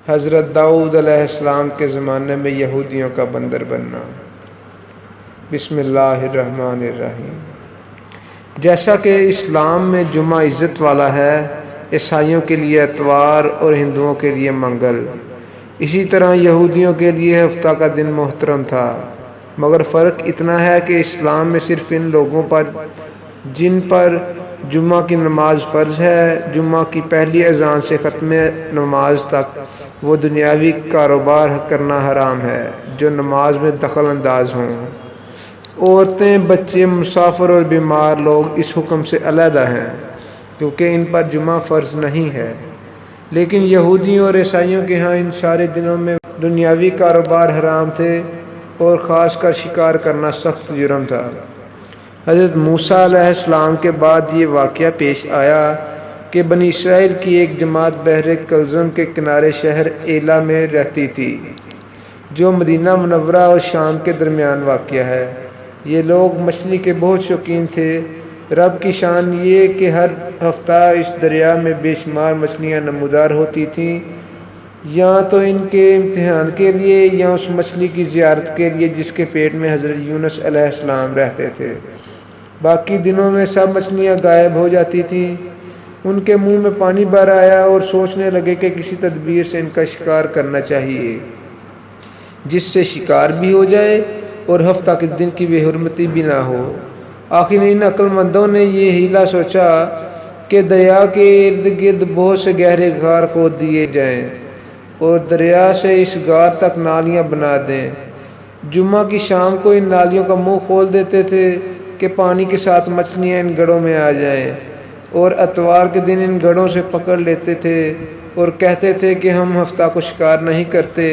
حضرت داؤد علیہ السلام کے زمانے میں یہودیوں کا بندر بننا۔ بسم اللہ الرحمن الرحیم۔ جیسا کہ اسلام میں جمعہ عزت والا ہے، عیسائیوں کے لیے اتوار اور ہندوؤں کے لیے منگل، اسی طرح یہودیوں کے لیے ہفتہ کا دن محترم تھا، مگر فرق اتنا ہے کہ اسلام میں صرف ان لوگوں پر جن پر جمعہ کی نماز فرض ہے، جمعہ کی پہلی اذان سے ختم نماز تک وہ دنیاوی کاروبار کرنا حرام ہے جو نماز میں دخل انداز ہوں۔ عورتیں، بچے، مسافر اور بیمار لوگ اس حکم سے علیحدہ ہیں کیونکہ ان پر جمعہ فرض نہیں ہے، لیکن یہودیوں اور عیسائیوں کے ہاں ان سارے دنوں میں دنیاوی کاروبار حرام تھے اور خاص کر شکار کرنا سخت جرم تھا۔ حضرت موسیٰ علیہ السلام کے بعد یہ واقعہ پیش آیا کہ بنی اسرائیل کی ایک جماعت بحر کلزم کے کنارے شہر ایلا میں رہتی تھی، جو مدینہ منورہ اور شام کے درمیان واقع ہے۔ یہ لوگ مچھلی کے بہت شوقین تھے۔ رب کی شان یہ کہ ہر ہفتہ اس دریا میں بے شمار مچھلیاں نمودار ہوتی تھیں، یا تو ان کے امتحان کے لیے یا اس مچھلی کی زیارت کے لیے جس کے پیٹ میں حضرت یونس علیہ السلام رہتے تھے۔ باقی دنوں میں سب مچھلیاں غائب ہو جاتی تھیں۔ ان کے منہ میں پانی بھر آیا اور سوچنے لگے کہ کسی تدبیر سے ان کا شکار کرنا چاہیے جس سے شکار بھی ہو جائے اور ہفتہ کے دن کی بے حرمتی بھی نہ ہو۔ آخر ان عقل مندوں نے یہ ہیلا سوچا کہ دریا کے ارد گرد بہت سے گہرے غار کھود دیے جائیں اور دریا سے اس غار تک نالیاں بنا دیں۔ جمعہ کی شام کو ان نالیوں کا منہ کھول دیتے تھے کہ پانی کے ساتھ مچھلیاں ان گڑھوں میں آ جائیں، اور اتوار کے دن ان گڑھوں سے پکڑ لیتے تھے اور کہتے تھے کہ ہم ہفتہ کو شکار نہیں کرتے۔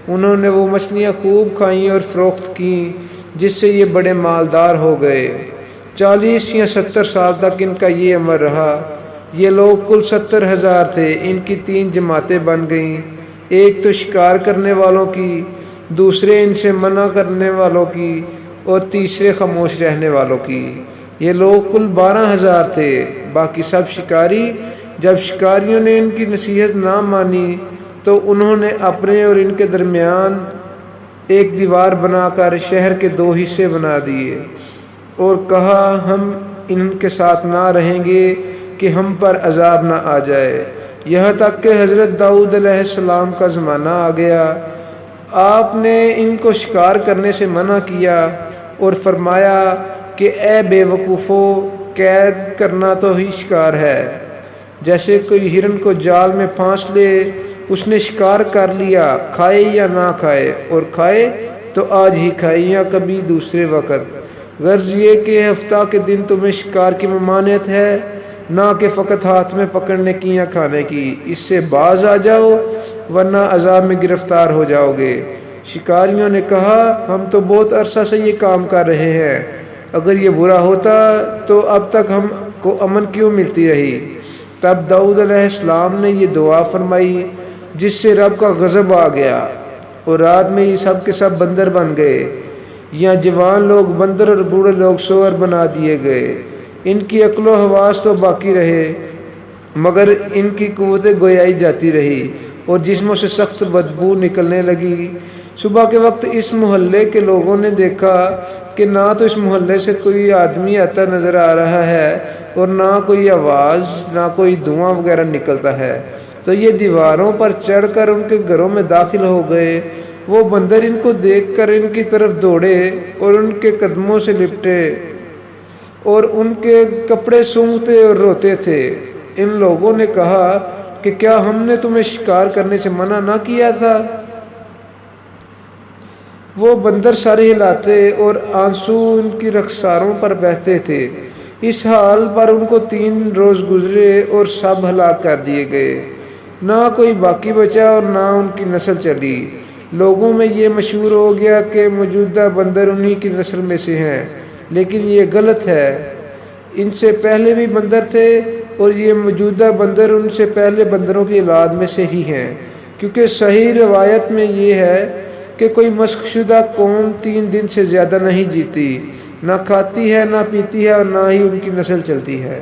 انہوں نے وہ مچھلیاں خوب کھائیں اور فروخت کیں، جس سے یہ بڑے مالدار ہو گئے۔ 40 یا 70 سال تک ان کا یہ عمل رہا۔ یہ لوگ کل 70,000 تھے۔ ان کی 3 جماعتیں بن گئیں، ایک تو شکار کرنے والوں کی، دوسرے ان سے منع کرنے والوں کی، اور تیسرے خاموش رہنے والوں کی۔ یہ لوگ کل 12,000 تھے، باقی سب شکاری۔ جب شکاریوں نے ان کی نصیحت نہ مانی تو انہوں نے اپنے اور ان کے درمیان ایک دیوار بنا کر شہر کے 2 حصے بنا دیے اور کہا ہم ان کے ساتھ نہ رہیں گے کہ ہم پر عذاب نہ آ جائے۔ یہاں تک کہ حضرت داؤد علیہ السلام کا زمانہ آ گیا۔ آپ نے ان کو شکار کرنے سے منع کیا اور فرمایا کہ اے بے وقوفو، قید کرنا تو ہی شکار ہے۔ جیسے کوئی ہرن کو جال میں پھانس لے، اس نے شکار کر لیا، کھائے یا نہ کھائے، اور کھائے تو آج ہی کھائے یا کبھی دوسرے وقت۔ غرض یہ کہ ہفتہ کے دن تمہیں شکار کی ممانعت ہے، نہ کہ فقط ہاتھ میں پکڑنے کی یا کھانے کی۔ اس سے باز آ جاؤ ورنہ عذاب میں گرفتار ہو جاؤ گے۔ شکاریوں نے کہا ہم تو بہت عرصہ سے یہ کام کر رہے ہیں، اگر یہ برا ہوتا تو اب تک ہم کو امن کیوں ملتی رہی۔ تب داؤد علیہ السلام نے یہ دعا فرمائی جس سے رب کا غضب آ گیا، اور رات میں یہ سب کے سب بندر بن گئے، یا جوان لوگ بندر اور بوڑھے لوگ سور بنا دیے گئے۔ ان کی عقل و حواس تو باقی رہے، مگر ان کی قوت گویائی جاتی رہی اور جسموں سے سخت بدبو نکلنے لگی۔ صبح کے وقت اس محلے کے لوگوں نے دیکھا کہ نہ تو اس محلے سے کوئی آدمی آتا نظر آ رہا ہے اور نہ کوئی آواز، نہ کوئی دھواں وغیرہ نکلتا ہے، تو یہ دیواروں پر چڑھ کر ان کے گھروں میں داخل ہو گئے۔ وہ بندر ان کو دیکھ کر ان کی طرف دوڑے اور ان کے قدموں سے لپٹے اور ان کے کپڑے سونگھتے اور روتے تھے۔ ان لوگوں نے کہا کہ کیا ہم نے تمہیں شکار کرنے سے منع نہ کیا تھا؟ وہ بندر سر ہلاتے اور آنسو ان کی رخساروں پر بہتے تھے۔ اس حال پر ان کو 3 روز گزرے اور سب ہلاک کر دیے گئے، نہ کوئی باقی بچا اور نہ ان کی نسل چلی۔ لوگوں میں یہ مشہور ہو گیا کہ موجودہ بندر انہی کی نسل میں سے ہیں، لیکن یہ غلط ہے۔ ان سے پہلے بھی بندر تھے اور یہ موجودہ بندر ان سے پہلے بندروں کی اولاد میں سے ہی ہیں، کیونکہ صحیح روایت میں یہ ہے کہ کوئی مسخ شدہ قوم 3 دن سے زیادہ نہیں جیتی، نہ کھاتی ہے، نہ پیتی ہے، اور نہ ہی ان کی نسل چلتی ہے۔